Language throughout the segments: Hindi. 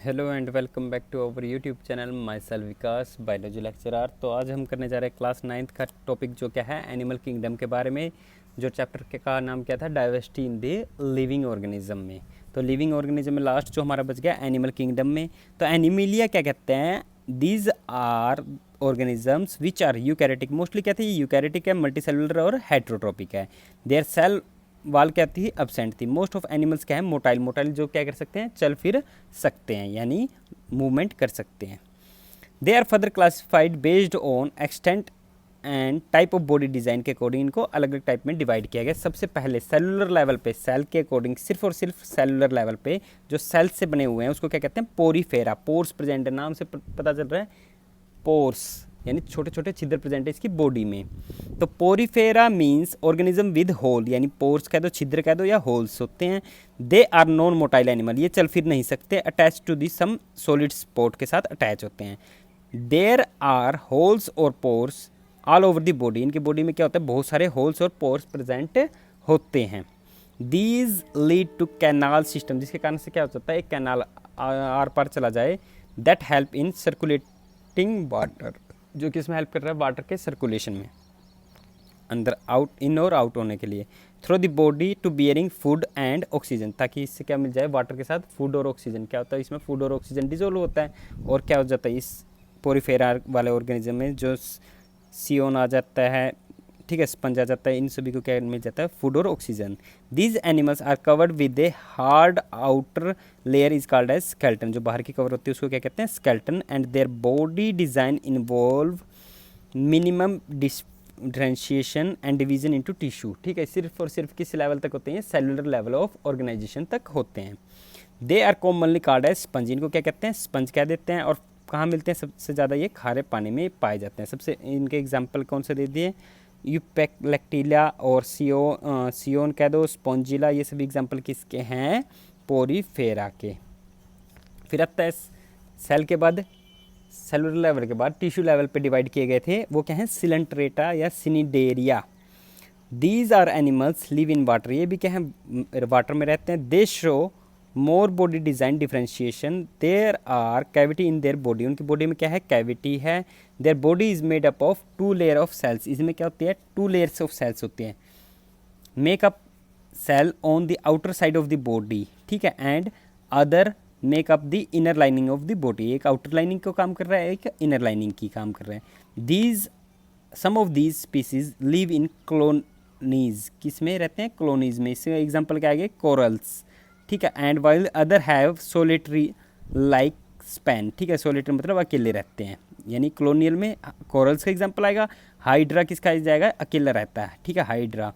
Hello and welcome back to our YouTube channel myself Vikas biology lecturer. तो आज हम करने जा रहे हैं क्लास 9th का टॉपिक जो क्या है एनिमल किंगडम के बारे में। जो चैप्टर के का नाम क्या था, diversity in the living organism में। तो लिविंग ऑर्गेनिज्म में लास्ट जो हमारा बच गया एनिमल किंगडम में। तो एनिमिलिया क्या कहते हैं, these are organisms which are eukaryotic, mostly कहते हैं यूकैरियोटिक है, मल्टीसेलुलर और हेट्रोट्रोपिक है। देयर सेल वाल क्या थी, एब्सेंट थी। मोस्ट ऑफ एनिमल्स क्या है, मोटाइल, मोटाइल जो क्या कर सकते हैं, चल फिर सकते हैं यानी मूवमेंट कर सकते हैं। They are further classified based on extent and type of body design के अकॉर्डिंग इनको अलग अलग टाइप में डिवाइड किया गया। सबसे पहले सेलुलर लेवल पे, सेल के अकॉर्डिंग सिर्फ और सिर्फ सेलुलर लेवल पे जो सेल से बने हुए हैं उसको क्या कहते हैं, पोरीफेरा। पोर्स प्रेजेंट है, नाम से पता चल रहा है, पोर्स यानी छोटे छोटे छिद्र प्रेजेंट है इसकी बॉडी में। तो Porifera means organism with hole, यानी पोर्स कह दो, छिद्र कह दो या होल्स होते हैं। They are non motile animal, ये चल फिर नहीं सकते। Attach to the some solid spot के साथ अटैच होते हैं। देयर आर होल्स और pores all over the body, इनकी बॉडी में क्या होता है, बहुत सारे होल्स और पोर्स प्रेजेंट होते हैं। These lead to canal system, जिसके कारण से क्या हो सकता है, एक कैनाल आर पार चला जाए। That help in circulating water, जो कि इसमें हेल्प कर रहा है वाटर के सर्कुलेशन में, अंदर आउट, इन और आउट होने के लिए। Through the body to bearing food and oxygen, ताकि इससे क्या मिल जाए, वाटर के साथ फूड और ऑक्सीजन। क्या होता है इसमें, फूड और ऑक्सीजन डिजोल्व होता है और क्या हो जाता है इस पोरीफेरा वाले ऑर्गेनिज्म में, जो सियोन आ जाता है, ठीक है, स्पंज आ जाता है, इन सभी को क्या मिल जाता है, फूड और oxygen. These animals are covered with a hard outer layer is called as skeleton, जो बाहर की कवर होती है उसको क्या कहते हैं, skeleton. And their body design involve minimum differentiation and division into tissue, ठीक है, सिर्फ और सिर्फ किस लेवल तक होते हैं, सेलुलर लेवल ऑफ ऑर्गेनाइजेशन तक होते हैं। They are commonly called as sponge, इनको क्या कहते हैं, स्पंज कह देते हैं। और कहाँ मिलते हैं सबसे ज़्यादा, ये खारे पानी में पाए जाते हैं। सबसे इनके एग्जाम्पल कौन से दे दिए, यूपेक्लेक्टिला और सियोन कह दो, स्पॉन्जिला, ये सभी एग्जाम्पल किसके हैं, पोरीफेरा के। फिर आता है सेल के बाद, सेलुलर लेवल के बाद टिश्यू लेवल पे डिवाइड किए गए थे, वो क्या है, सिलेंट्रेटा या Cnidaria. These are animals live in water, ये भी क्या है, वाटर में रहते हैं। They show more body design differentiation, there are cavity in their body, उनकी बॉडी में क्या है, कैविटी है। Their body is made up of 2 layer of cells, इसमें क्या होती है, 2 लेयर्स ऑफ सेल्स होती हैं। Make up cell on the outer side of the body, ठीक है, and other make up the inner lining of the body, एक आउटर लाइनिंग को काम कर रहा है, एक इनर लाइनिंग की काम कर रहा है। These some of these species live in colonies, किस में रहते हैं, कॉलोनीज में। इससे एग्जाम्पल क्या आगे, कोरल्स, ठीक है। And while other have solitary like span, ठीक है, सोलिटरी मतलब अकेले रहते हैं, यानी कॉलोनियल में कोरल्स का एग्जाम्पल आएगा। हाइड्रा किसका जाएगा, अकेला रहता है, ठीक है, Hydra.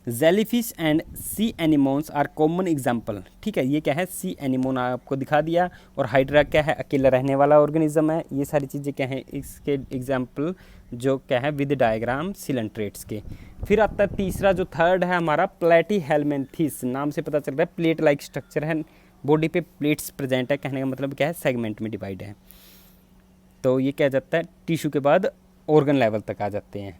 Jellyfish and sea anemones are common example, ठीक है, ये क्या है, सी एनिमोन आपको दिखा दिया। और हाइड्रा क्या है, अकेला रहने वाला ऑर्गेनिज्म है। ये सारी चीज़ें क्या है, इसके एग्जाम्पल जो क्या है विद डायग्राम सिलेंट्रेट्स के। फिर आता है तीसरा, जो थर्ड है हमारा, प्लेटीहेलमिन्थेस, नाम से पता चल रहा है प्लेट लाइक स्ट्रक्चर है, बॉडी पे प्लेट्स प्रेजेंट है, कहने का मतलब क्या है, सेगमेंट में डिवाइड है। तो ये क्या जाता है, टिश्यू के बाद ऑर्गन लेवल तक आ जाते हैं।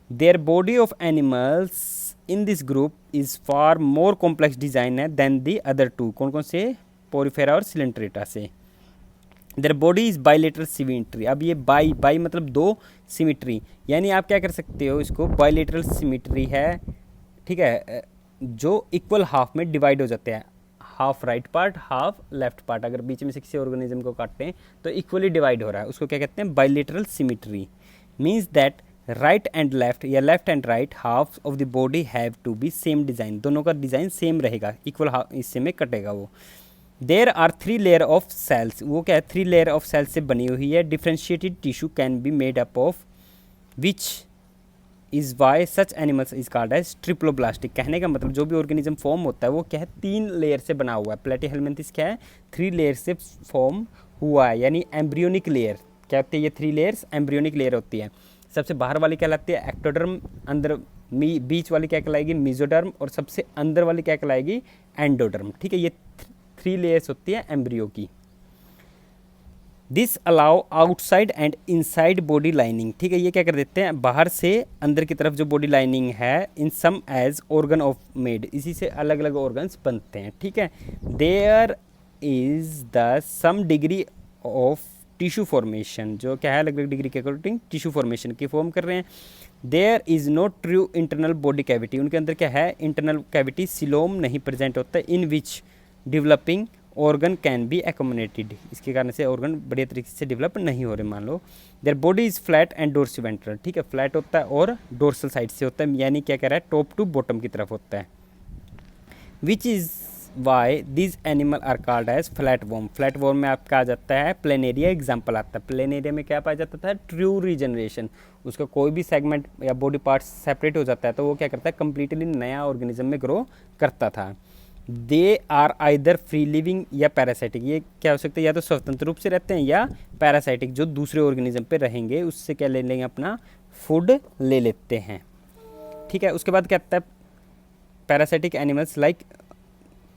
Their body of animals in this group is far more complex design है देन दी अदर टू, कौन कौन से, पोरीफेरा और सिलेंट्रेटा से। There body is bilateral symmetry, अब ये बाई मतलब 2, सिमेट्री, यानी आप क्या कर सकते हो, इसको बाइलेटरल सिमेट्री है, ठीक है, जो इक्वल हाफ में डिवाइड हो जाते हैं, half right part, half left part. अगर बीच में से किसी ऑर्गेनिज्म को काटते हैं तो इक्वली डिवाइड हो रहा है, उसको क्या कहते हैं, bilateral symmetry. Means that right and left या left and right half of the body have to be same design, दोनों का डिज़ाइन सेम रहेगा, इक्वल हिस्से में कटेगा वो। There are 3 layer of cells, वो क्या है, 3 लेयर ऑफ सेल्स से बनी हुई है। Differentiated tissue can be made up of which is why such animals is called as triploblastic, कहने का मतलब जो भी ऑर्गेनिज्म फॉर्म होता है वो क्या है, 3 लेयर से बना हुआ है। प्लेटीहेलमिन्थेस क्या है, 3 लेयर से फॉर्म हुआ है, यानी एम्ब्रियोनिक लेयर, क्या होती है, ये 3 लेयर्स एम्ब्रियोनिक लेयर होती है। सबसे बाहर वाली क्या कहलाती है, एक्टोडर्म, अंदर बीच वाली क्या कहलाएगी, मेसोडर्म, और सबसे अंदर वाली क्या कहलाएगी, एंडोडर्म, ठीक है, ये 3 लेयर्स होती है एम्ब्रियो की। This allow outside and inside body lining, ठीक है, ये क्या कर देते हैं, बाहर से अंदर की तरफ जो बॉडी लाइनिंग है, in some as organ of made, इसी से अलग अलग ऑर्गन्स बनते हैं, ठीक है। There is the some degree of tissue formation, जो क्या है अलग अलग डिग्री के अकॉर्डिंग टिश्यू फॉर्मेशन की फॉर्म कर रहे हैं। There is no true internal body cavity, उनके अंदर क्या है इंटरनल कैविटी सिलोम नहीं प्रेजेंट होता, in which developing organ can be accommodated, इसके कारण से ऑर्गन बढ़िया तरीके से डेवलप नहीं हो रहे। मान लो their body is flat and dorsiventral, ठीक है, फ्लैट होता है और डोर्सल साइड से होता है, यानी क्या कह रहा है टॉप टू बॉटम की तरफ होता है। Which is why this animal are called as flat worm, flat worm में आपका आ जाता है प्लेनेरिया एग्जाम्पल आता है। प्लेनेरिया में क्या पाया जाता था ट्रू रीजनरेशन, उसका कोई भी सेगमेंट या बॉडी पार्ट सेपरेट हो जाता है तो वो क्या करता है कंप्लीटली नया ऑर्गेनिज्म में ग्रो करता था। They are either free living या पैरासाइटिक, ये क्या हो सकता है या तो स्वतंत्र रूप से रहते हैं या पैरासाइटिक, जो दूसरे ऑर्गेनिज्म पे रहेंगे उससे क्या ले लेंगे अपना फूड ले लेते हैं। ठीक है, उसके बाद क्या आता है पैरासाइटिक एनिमल्स लाइक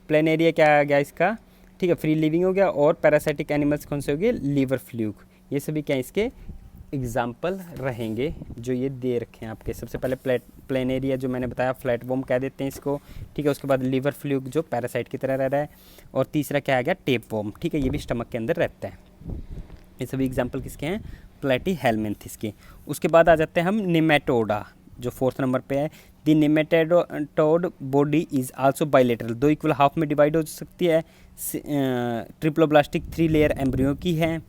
प्लेनेरिया क्या आ गया इसका, ठीक है, फ्री लिविंग हो गया, और पैरासाइटिक एनिमल्स कौन से हो गए लीवर फ्लूक, ये सभी क्या इसके एग्जाम्पल रहेंगे जो ये दे रखे हैं आपके। सबसे पहले प्लेनेरिया जो मैंने बताया फ्लैट वॉर्म कह देते हैं इसको, ठीक है, उसके बाद लीवर फ्लूक जो पैरासाइट की तरह रह रहा है, और तीसरा क्या आ गया टेप वॉर्म, ठीक है, ये भी स्टमक के अंदर रहता है। ये सभी एग्जाम्पल किसके हैं प्लेटीहेलमिन्थिस के। उसके बाद आ जाते हैं हम निमेटोडा जो 4th नंबर पे है। The nematode body is also bilateral, दो इक्वल हाफ में डिवाइड हो सकती है, ट्रिप्लोब्लास्टिक 3 लेयर एम्ब्रियो की है।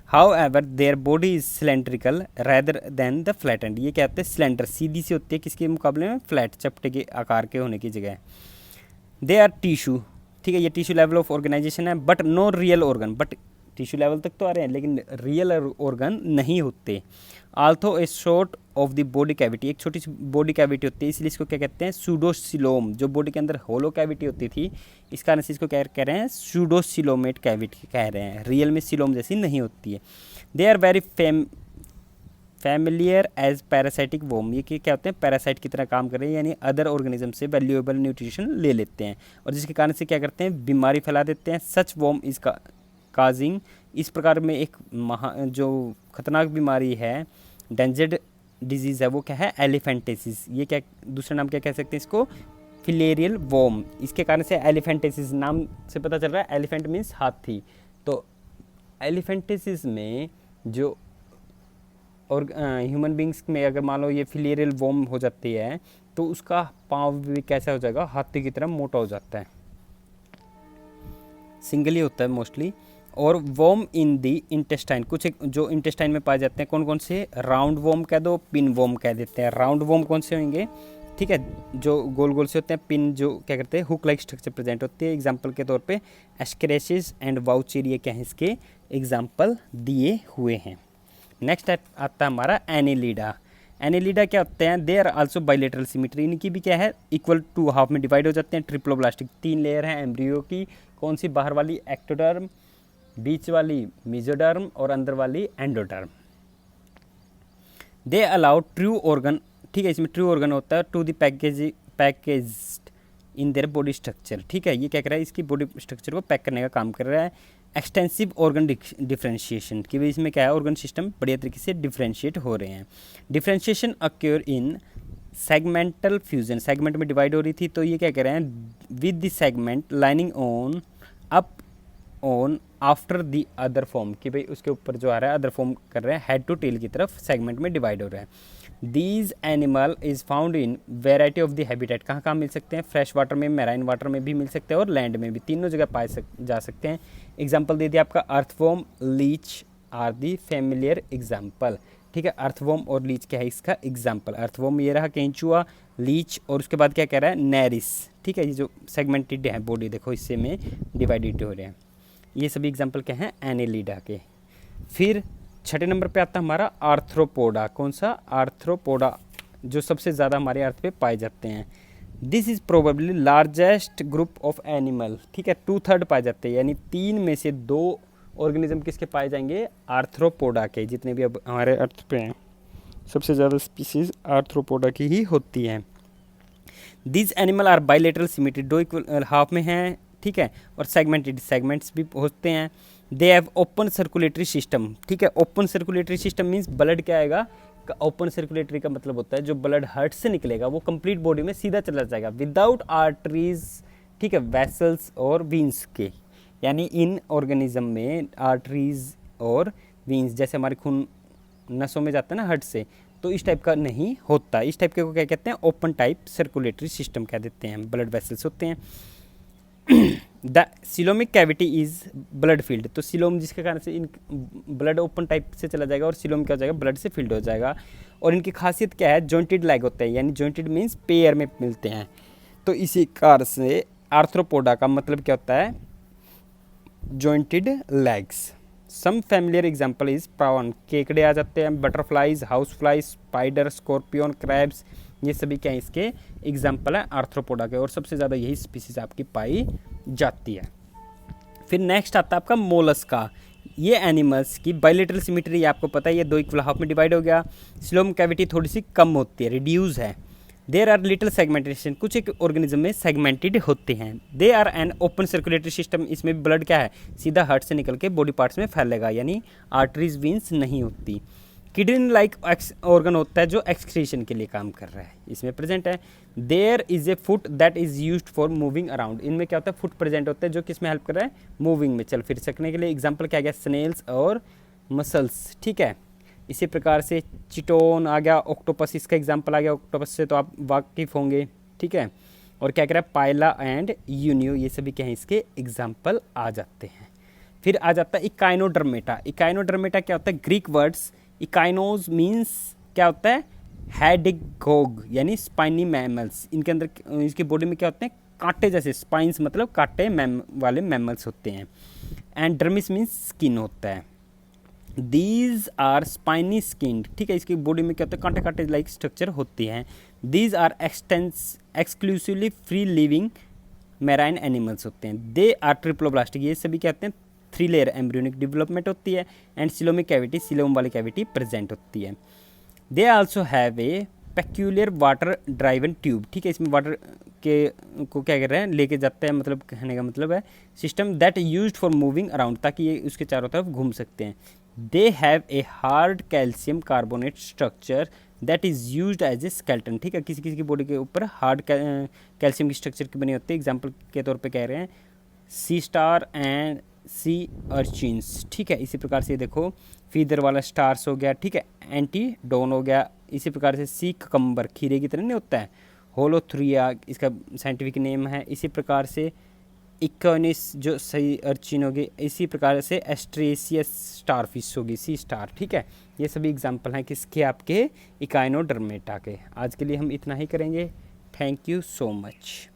How ever there body is cylindrical rather than the flat and, ये क्या होते हैं सिलेंडर सीधी सी होती है किसके मुकाबले में फ्लैट चपटे के आकार के होने की जगह। दे आर टिश्यू, ठीक है, ये टिश्यू लेवल ऑफ ऑर्गेनाइजेशन है, but no real organ, but tissue level तक तो आ रहे हैं लेकिन रियल ऑर्गन नहीं होते। Although a short of the body cavity, एक छोटी सी बॉडी कैविटी होती है इसलिए इसको क्या कहते हैं सूडोसिलोम, जो बॉडी के अंदर होलो कैविटी होती थी इस कारण से इसको क्या कह रहे हैं सूडोसिलोमेट कैविटी कह रहे हैं, रियल में सिलोम जैसी नहीं होती है। They are very familiar as parasitic worm, ये क्या होते हैं पैरासाइट की तरह काम कर रहे हैं, यानी अदर ऑर्गेनिज्म से वैल्यूएबल न्यूट्रिशन ले लेते हैं और जिसके कारण से क्या करते हैं बीमारी फैला देते हैं। सच वोम इज काजिंग, इस प्रकार में एक जो खतरनाक बीमारी है डेंजर्ड डिजीज़ है वो क्या है एलिफेंटेसिस, ये क्या दूसरा नाम क्या कह सकते हैं इसको फिलेरियल वोम, इसके कारण से एलिफेंटेसिस नाम से पता चल रहा है एलिफेंट मीन्स हाथी, तो एलिफेंटेसिस में जो और ह्यूमन बींग्स में अगर मान लो ये फिलेरियल वोम हो जाती है तो उसका पाँव भी कैसा हो जाएगा हाथी की तरह मोटा हो जाता है, सिंगल ही होता है मोस्टली। और वोम इन दी इंटेस्टाइन, कुछ जो इंटेस्टाइन में पाए जाते हैं कौन कौन से, राउंड वोम कह दो, पिन वोम कह देते हैं। राउंड वोम कौन से होंगे, ठीक है, जो गोल गोल से होते हैं, पिन जो क्या करते हैं हुक लाइक स्ट्रक्चर प्रेजेंट होती है। एग्जांपल के तौर पे एस्क्रेसिस एंड वाउचेरिया क्या है इसके एग्जांपल दिए हुए हैं। नेक्स्ट आता है हमारा एनेलिडा। एनेलिडा क्या होते हैं, they are also bilateral symmetry, इनकी भी क्या है इक्वल टू हाफ में डिवाइड हो जाते हैं। ट्रिप्लोब्लास्टिक 3 लेयर है एम्ब्रियो की, कौन सी बाहर वाली एक्टोडर्म, बीच वाली मेसोडर्म और अंदर वाली endoderm. They allow true organ, ठीक है, इसमें ट्रू ऑर्गन होता है to the packaged in their body structure, ठीक है, ये क्या कर रहा है इसकी बॉडी स्ट्रक्चर को पैक करने का काम कर रहा है। एक्सटेंसिव ऑर्गन डिफरेंशिएशन की वजह इसमें क्या है ऑर्गन सिस्टम बढ़िया तरीके से डिफरेंशिएट हो रहे हैं। डिफरेंशिएशन अक्योर इन सेगमेंटल फ्यूजन, सेगमेंट में डिवाइड हो रही थी तो ये क्या कर रहे हैं with the segment lining on up on after the other form, कि भाई उसके ऊपर जो आ रहा है अदर फॉर्म कर रहे हैं हेड टू टेल की तरफ सेगमेंट में डिवाइड हो रहा है। These animal is found in variety of the habitat, कहाँ कहाँ मिल सकते हैं फ्रेश वाटर में, मैराइन वाटर में भी मिल सकते हैं और लैंड में भी, तीनों जगह पाए जा सकते हैं। एग्जाम्पल दे दिया आपका earthworm, leech are the familiar example, ठीक है, अर्थवॉर्म और लीच क्या है इसका एग्जाम्पल। अर्थवॉर्म ये रहा केंचुआ, लीच और उसके बाद क्या कह रहा है नेरिस, ठीक है, ये जो सेगमेंटेड है बॉडी देखो इससे में डिवाइडेड हो रहे हैं। ये सभी एग्जाम्पल क्या हैं एनेलिडा के। फिर 6 नंबर पे आता है हमारा आर्थ्रोपोडा, कौन सा आर्थ्रोपोडा, जो सबसे ज़्यादा हमारे अर्थ पे पाए जाते हैं। This is probably largest group of animal, ठीक है, 2/3 पाए जाते हैं, यानी 3 में से 2 ऑर्गेनिज्म किसके पाए जाएंगे आर्थ्रोपोडा के, जितने भी अब हमारे अर्थ पे हैं सबसे ज़्यादा स्पीसीज आर्थ्रोपोडा की ही होती हैं। This animal are bilateral symmetry, दो इक्वल हाफ में हैं, ठीक है, और सेगमेंटेड सेगमेंट्स भी होते हैं। They have open circulatory system, ठीक है, open circulatory system means blood क्या आएगा, ओपन सर्कुलेटरी का मतलब होता है जो ब्लड हार्ट से निकलेगा वो कंप्लीट बॉडी में सीधा चला जाएगा विदाउट आर्टरीज, ठीक है, वेसल्स और वीन्स के, यानी इन ऑर्गेनिज्म में आर्टरीज और वीन्स, जैसे हमारे खून नसों में जाता है ना हार्ट से, तो इस टाइप का नहीं होता। इस टाइप के को क्या कहते हैं? ओपन टाइप सर्कुलेटरी सिस्टम कह देते हैं, ब्लड वेसल्स होते हैं। The coelomic cavity is blood field, तो सिलोम जिसके कारण से इन ब्लड ओपन टाइप से चला जाएगा और सिलोम क्या हो जाएगा? ब्लड से फील्ड हो जाएगा। और इनकी खासियत क्या है? जॉइंटेड लेग होता है, यानी जॉइंटेड मीन्स पेयर में मिलते हैं। तो इसी कारण से आर्थ्रोपोडा का मतलब क्या होता है? Jointed legs. Some familiar example is prawn, केकड़े आ जाते हैं, butterflies, house flies, spider, scorpion, crabs, ये सभी क्या है? इसके एग्जाम्पल है आर्थ्रोपोडा के, और सबसे ज़्यादा यही स्पीसीज आपकी पाई जाती है। फिर नेक्स्ट आता है आपका मोलस्का। ये एनिमल्स की बायलेटरल सिमेट्री आपको पता है, ये दो इक्वल हाफ में डिवाइड हो गया। सिलोम कैविटी थोड़ी सी कम होती है, रिड्यूस है। देर आर लिटिल सेगमेंटेशन, कुछ एक ऑर्गेनिज्म में सेगमेंटेड होते हैं। They are an open circulatory system, इसमें ब्लड क्या है? सीधा हार्ट से निकल के बॉडी पार्ट्स में फैलेगा, यानी आर्टरीज वीन्स नहीं होती। किडनी लाइक ऑर्गन होता है जो एक्सक्रीशन के लिए काम कर रहा है, इसमें प्रेजेंट है। There is a foot that is used for moving around, इनमें क्या होता है? फुट प्रेजेंट होता है जो किस में हेल्प कर रहा है? मूविंग में, चल फिर सकने के लिए। एग्जाम्पल क्या गया? स्नेल्स और मसल्स, ठीक है। इसी प्रकार से चिटोन आ गया, ऑक्टोपस इसका एग्जाम्पल आ गया, ऑक्टोपस से तो आप वाकिफ होंगे, ठीक है। और क्या कह रहा है? पाइला एंड यूनियो, ये सभी क्या है? इसके एग्जाम्पल आ जाते हैं। फिर आ जाता है इकाइनोडर्मेटा। इकाइनोडर्मेटा क्या होता है? ग्रीक वर्ड्स इकाइनोज मीन्स क्या होता है? हैडिगोग, यानी स्पाइनी मैमल्स। इनके अंदर इसकी बॉडी में क्या होते हैं? कांटे जैसे, स्पाइंस मतलब कांटे वाले मैमल्स होते हैं। एंड डर्मिस मीन्स स्किन होता है। दीज आर स्पाइनी स्किन्ड, ठीक है। इसकी बॉडी में क्या होता है? कांटे कांटे लाइक स्ट्रक्चर होती हैं। These are exclusively free living marine animals होते हैं। दे आर ट्रिप्लोब्लास्टिक, ये सभी क्या होते हैं? 3 लेयर एम्ब्रियोनिक डेवलपमेंट होती है। एंड सिलोमिक कैविटी, सिलोम वाली कैविटी प्रेजेंट होती है। They also have a peculiar water driven tube, ठीक है। इसमें वाटर के को क्या कर रहे हैं? लेके जाते हैं, मतलब कहने का मतलब है system that used for moving around, ताकि ये उसके चारों तरफ घूम सकते हैं। They have a hard calcium carbonate structure that is used as a skeleton, ठीक है। किसी किसी की बॉडी के ऊपर हार्ड कैल्शियम की स्ट्रक्चर की बनी होती है। एग्जाम्पल के तौर पे कह रहे हैं सी स्टार एंड सी अर्चिन्स, ठीक है। इसी प्रकार से देखो फीदर वाला स्टार्स हो गया, ठीक है। एंटी डोन हो गया। इसी प्रकार से सी ककम्बर, खीरे की तरह नहीं होता है, होलोथ्रिया इसका साइंटिफिक नेम है। इसी प्रकार से इकोनिस जो सही अर्चिन होगी। इसी प्रकार से एस्ट्रेसियस स्टारफिश होगी, सी स्टार, ठीक है। ये सभी एग्जाम्पल हैं किसके? आपके इकाइनोडर्मेटा के। आज के लिए हम इतना ही करेंगे। Thank you so much.